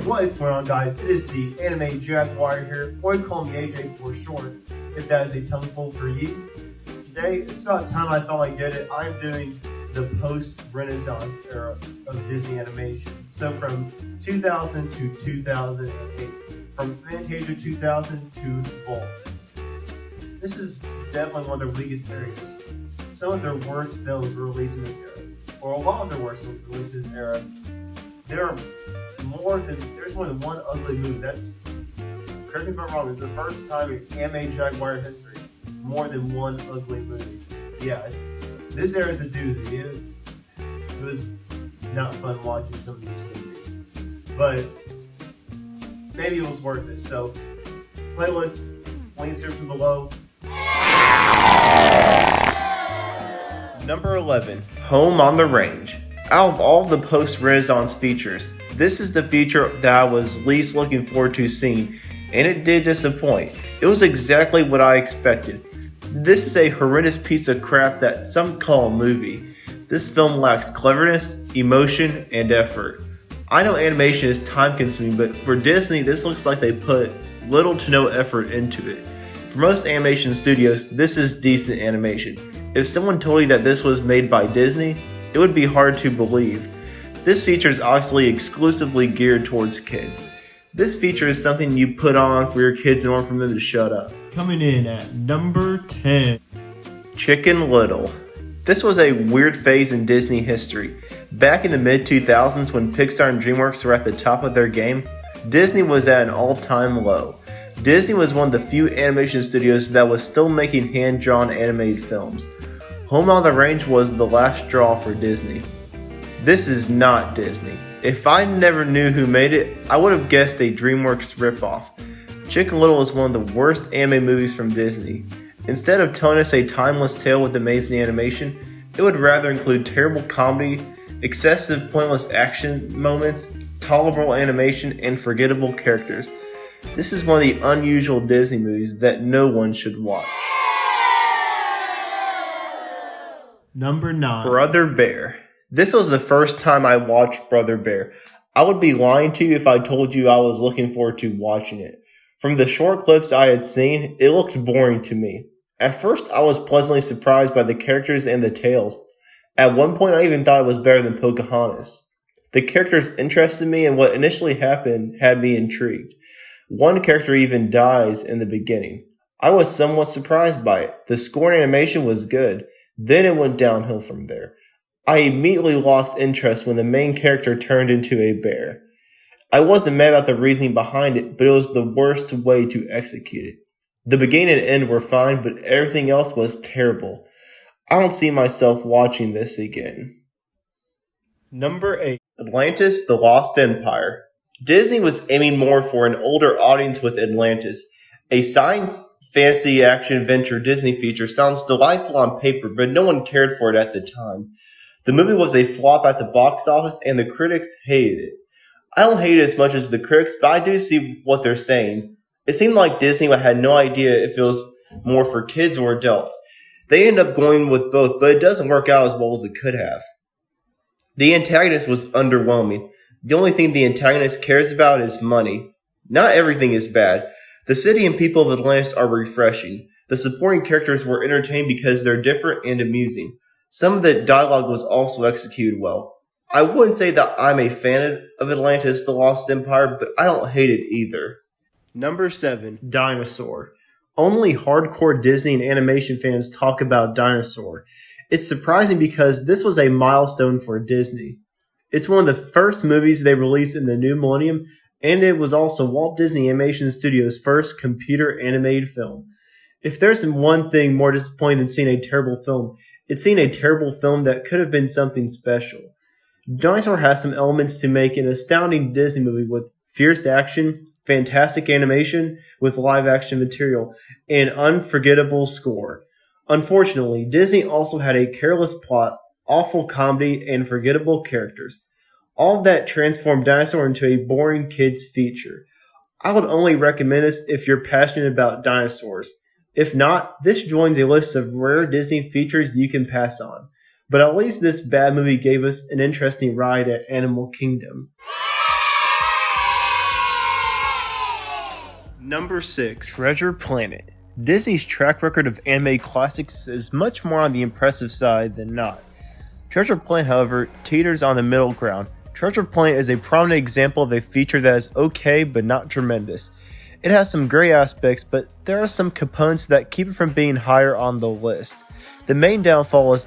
What is going on, guys? It is the Anime Jaguar here, or you call me AJ for short, if that is a tongue for you. Today, it's about time I felt like did it. I'm doing the post-Renaissance era of Disney animation. So from 2000 to 2008, from Fantasia 2000 to Vault. This is definitely one of their weakest areas. Some of their worst films were released in this era, or a lot of their worst films were released in this era. There's more than one ugly movie. That's, correct me if I'm wrong, it's the first time in Anime Jaguar history, more than one ugly movie. Yeah, this era is a doozy. It was not fun watching some of these movies, but maybe it was worth it. So, playlist, links description below. Number 11, Home on the Range. Out of all the post-Renaissance features, this is the feature that I was least looking forward to seeing, and it did disappoint. It was exactly what I expected. This is a horrendous piece of crap that some call a movie. This film lacks cleverness, emotion, and effort. I know animation is time-consuming, but for Disney, this looks like they put little to no effort into it. For most animation studios, this is decent animation. If someone told you that this was made by Disney, it would be hard to believe. This feature is obviously exclusively geared towards kids. This feature is something you put on for your kids in order for them to shut up. Coming in at number 10. Chicken Little. This was a weird phase in Disney history. Back in the mid-2000s when Pixar and DreamWorks were at the top of their game, Disney was at an all-time low. Disney was one of the few animation studios that was still making hand-drawn animated films. Home on the Range was the last straw for Disney. This is not Disney. If I never knew who made it, I would have guessed a DreamWorks ripoff. Chicken Little is one of the worst anime movies from Disney. Instead of telling us a timeless tale with amazing animation, it would rather include terrible comedy, excessive pointless action moments, tolerable animation, and forgettable characters. This is one of the unusual Disney movies that no one should watch. Number 9. Brother Bear. This was the first time I watched Brother Bear. I would be lying to you if I told you I was looking forward to watching it. From the short clips I had seen, it looked boring to me. At first, I was pleasantly surprised by the characters and the tales. At one point, I even thought it was better than Pocahontas. The characters interested me, and what initially happened had me intrigued. One character even dies in the beginning. I was somewhat surprised by it. The score and animation was good. Then it went downhill from there. I immediately lost interest when the main character turned into a bear. I wasn't mad about the reasoning behind it, but it was the worst way to execute it. The beginning and end were fine, but everything else was terrible. I don't see myself watching this again. Number 8. Atlantis: The Lost Empire. Disney was aiming more for an older audience with Atlantis. A science fantasy action adventure Disney feature sounds delightful on paper, but no one cared for it at the time. The movie was a flop at the box office, and the critics hated it. I don't hate it as much as the critics, but I do see what they're saying. It seemed like Disney had no idea if it was more for kids or adults. They end up going with both, but it doesn't work out as well as it could have. The antagonist was underwhelming. The only thing the antagonist cares about is money. Not everything is bad. The city and people of Atlantis are refreshing. The supporting characters were entertained because they're different and amusing. Some of the dialogue was also executed well. I wouldn't say that I'm a fan of Atlantis: The Lost Empire, but I don't hate it either. Number 7. Dinosaur. Only hardcore Disney and animation fans talk about Dinosaur. It's surprising because this was a milestone for Disney. It's one of the first movies they released in the new millennium, and it was also Walt Disney Animation Studios' first computer animated film. If there's one thing more disappointing than seeing a terrible film, it's seeing a terrible film that could have been something special. Dinosaur has some elements to make an astounding Disney movie with fierce action, fantastic animation with live action material, and unforgettable score. Unfortunately, Disney also had a careless plot, awful comedy, and forgettable characters. All of that transformed Dinosaur into a boring kids feature. I would only recommend this if you're passionate about dinosaurs. If not, this joins a list of rare Disney features you can pass on. But at least this bad movie gave us an interesting ride at Animal Kingdom. Number 6. Treasure Planet. Disney's track record of anime classics is much more on the impressive side than not. Treasure Planet, however, teeters on the middle ground. Treasure Planet is a prominent example of a feature that is okay but not tremendous. It has some great aspects, but there are some components that keep it from being higher on the list. The main downfall is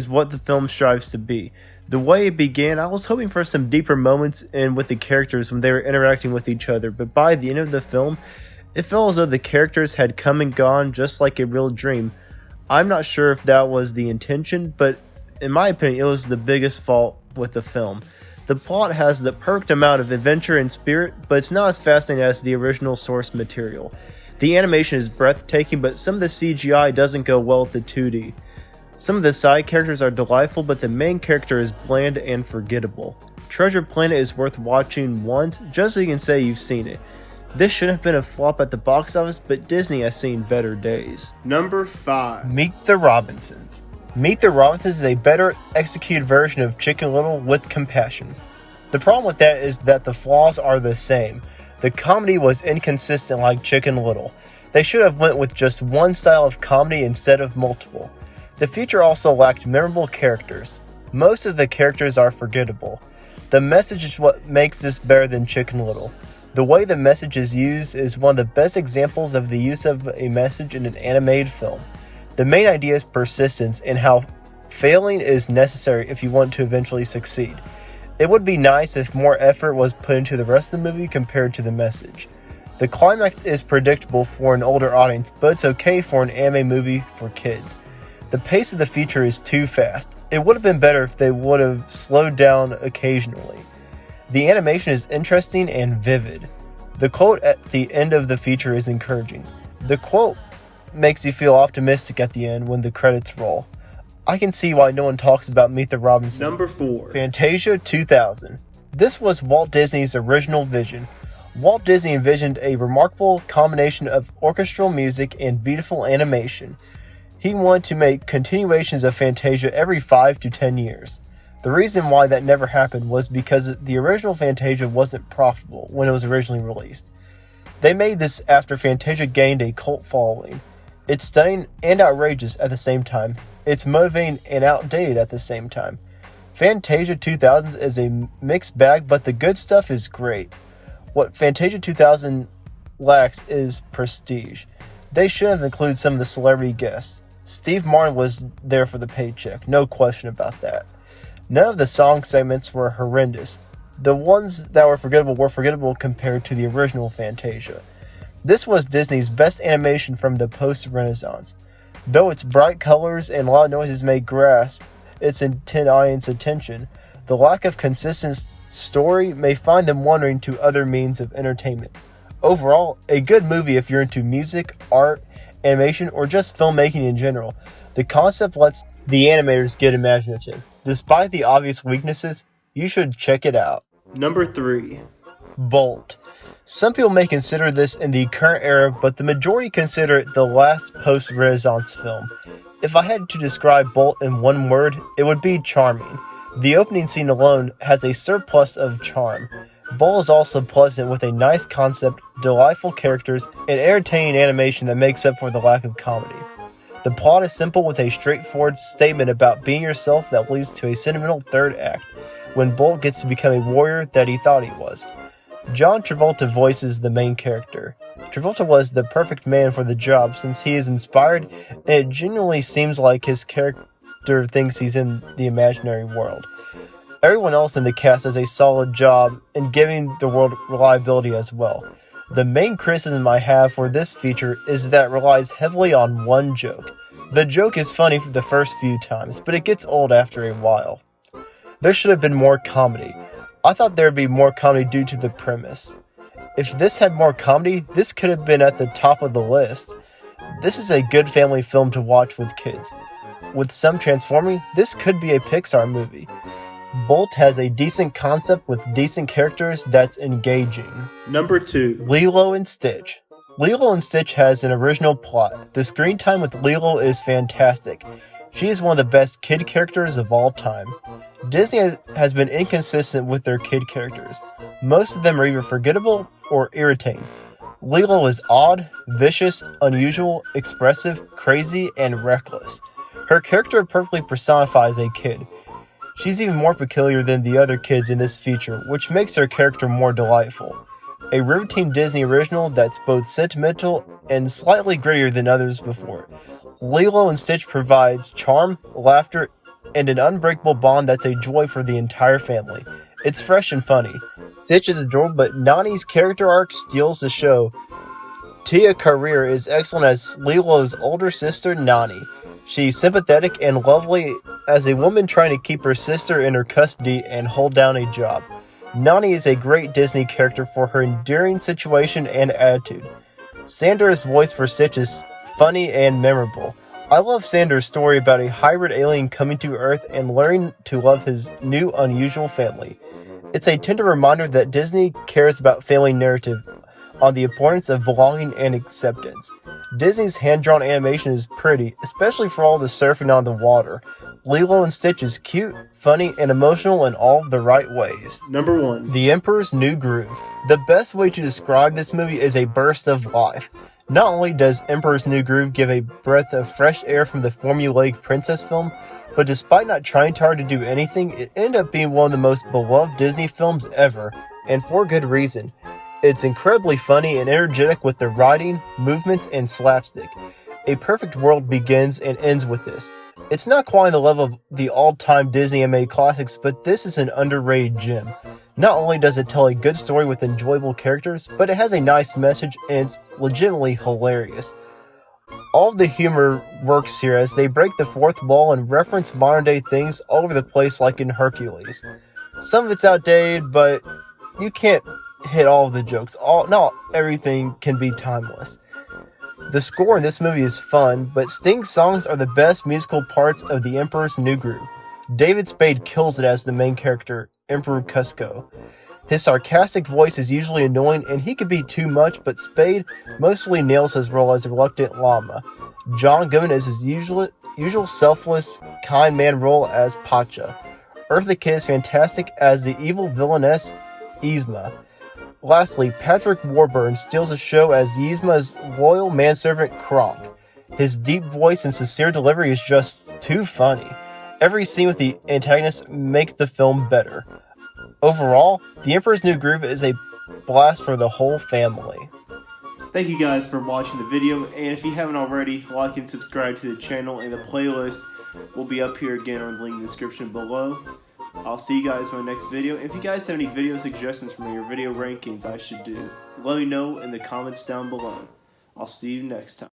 what the film strives to be. The way it began, I was hoping for some deeper moments in with the characters when they were interacting with each other, but by the end of the film, it felt as though the characters had come and gone just like a real dream. I'm not sure if that was the intention, but in my opinion, it was the biggest fault with the film. The plot has the perfect amount of adventure and spirit, but it's not as fascinating as the original source material. The animation is breathtaking, but some of the CGI doesn't go well with the 2D. Some of the side characters are delightful, but the main character is bland and forgettable. Treasure Planet is worth watching once, just so you can say you've seen it. This shouldn't have been a flop at the box office, but Disney has seen better days. Number 5. Meet the Robinsons. Meet the Robinsons is a better executed version of Chicken Little with compassion. The problem with that is that the flaws are the same. The comedy was inconsistent like Chicken Little. They should have went with just one style of comedy instead of multiple. The feature also lacked memorable characters. Most of the characters are forgettable. The message is what makes this better than Chicken Little. The way the message is used is one of the best examples of the use of a message in an animated film. The main idea is persistence and how failing is necessary if you want to eventually succeed. It would be nice if more effort was put into the rest of the movie compared to the message. The climax is predictable for an older audience, but it's okay for an anime movie for kids. The pace of the feature is too fast. It would have been better if they would have slowed down occasionally. The animation is interesting and vivid. The quote at the end of the feature is encouraging. The quote makes you feel optimistic at the end when the credits roll. I can see why no one talks about Meet the Robinsons. Number 4. Fantasia 2000. This was Walt Disney's original vision. Walt Disney envisioned a remarkable combination of orchestral music and beautiful animation. He wanted to make continuations of Fantasia every 5 to 10 years. The reason why that never happened was because the original Fantasia wasn't profitable when it was originally released. They made this after Fantasia gained a cult following. It's stunning and outrageous at the same time. It's motivating and outdated at the same time. Fantasia 2000 is a mixed bag, but the good stuff is great. What Fantasia 2000 lacks is prestige. They should have included some of the celebrity guests. Steve Martin was there for the paycheck, no question about that. None of the song segments were horrendous. The ones that were forgettable compared to the original Fantasia. This was Disney's best animation from the post-Renaissance. Though its bright colors and loud noises may grasp its intent audience attention, the lack of consistent story may find them wandering to other means of entertainment. Overall, a good movie if you're into music, art, animation, or just filmmaking in general. The concept lets the animators get imaginative. Despite the obvious weaknesses, you should check it out. Number 3. Bolt. Some people may consider this in the current era, but the majority consider it the last post-Renaissance film. If I had to describe Bolt in one word, it would be charming. The opening scene alone has a surplus of charm. Bolt is also pleasant with a nice concept, delightful characters, and entertaining animation that makes up for the lack of comedy. The plot is simple with a straightforward statement about being yourself that leads to a sentimental third act, when Bolt gets to become a warrior that he thought he was. John Travolta voices the main character. Travolta was the perfect man for the job since he is inspired and it genuinely seems like his character thinks he's in the imaginary world. Everyone else in the cast does a solid job in giving the world reliability as well. The main criticism I have for this feature is that it relies heavily on one joke. The joke is funny for the first few times, but it gets old after a while. There should have been more comedy. I thought there would be more comedy due to the premise. If this had more comedy, this could have been at the top of the list. This is a good family film to watch with kids. With some transforming, this could be a Pixar movie. Bolt has a decent concept with decent characters that's engaging. Number 2. Lilo and Stitch. Lilo and Stitch has an original plot. The screen time with Lilo is fantastic. She is one of the best kid characters of all time. Disney has been inconsistent with their kid characters. Most of them are either forgettable or irritating. Lilo is odd, vicious, unusual, expressive, crazy, and reckless. Her character perfectly personifies a kid. She's even more peculiar than the other kids in this feature, which makes her character more delightful. A routine Disney original that's both sentimental and slightly grittier than others before. Lilo and Stitch provides charm, laughter, and an unbreakable bond that's a joy for the entire family. It's fresh and funny. Stitch is adorable, but Nani's character arc steals the show. Tia Carrere is excellent as Lilo's older sister, Nani. She's sympathetic and lovely as a woman trying to keep her sister in her custody and hold down a job. Nani is a great Disney character for her endearing situation and attitude. Sandra's voice for Stitch is funny and memorable. I love Sandra's story about a hybrid alien coming to Earth and learning to love his new unusual family. It's a tender reminder that Disney cares about family narrative on the importance of belonging and acceptance. Disney's hand-drawn animation is pretty, especially for all the surfing on the water. Lilo and Stitch is cute, funny, and emotional in all of the right ways. Number 1. The Emperor's New Groove. The best way to describe this movie is a burst of life. Not only does Emperor's New Groove give a breath of fresh air from the formulaic princess film, but despite not trying too hard to do anything, it ended up being one of the most beloved Disney films ever, and for good reason. It's incredibly funny and energetic with the writing, movements, and slapstick. A Perfect World begins and ends with this. It's not quite on the level of the all-time Disney animated classics, but this is an underrated gem. Not only does it tell a good story with enjoyable characters, but it has a nice message and it's legitimately hilarious. All of the humor works here as they break the fourth wall and reference modern-day things all over the place like in Hercules. Some of it's outdated, but you can't hit all of the jokes. Not everything can be timeless. The score in this movie is fun, but Sting's songs are the best musical parts of The Emperor's New Groove. David Spade kills it as the main character, Emperor Cusco. His sarcastic voice is usually annoying and he could be too much, but Spade mostly nails his role as a reluctant llama. John Goodman is his usual selfless, kind man role as Pacha. Eartha Kitt is fantastic as the evil villainess, Yzma. Lastly, Patrick Warburton steals the show as Yzma's loyal manservant Kronk. His deep voice and sincere delivery is just too funny. Every scene with the antagonist makes the film better. Overall, The Emperor's New Groove is a blast for the whole family. Thank you guys for watching the video, and if you haven't already, like and subscribe to the channel, and the playlist will be up here again or in the link in the description below. I'll see you guys in my next video. If you guys have any video suggestions for me or video rankings I should do, let me know in the comments down below. I'll see you next time.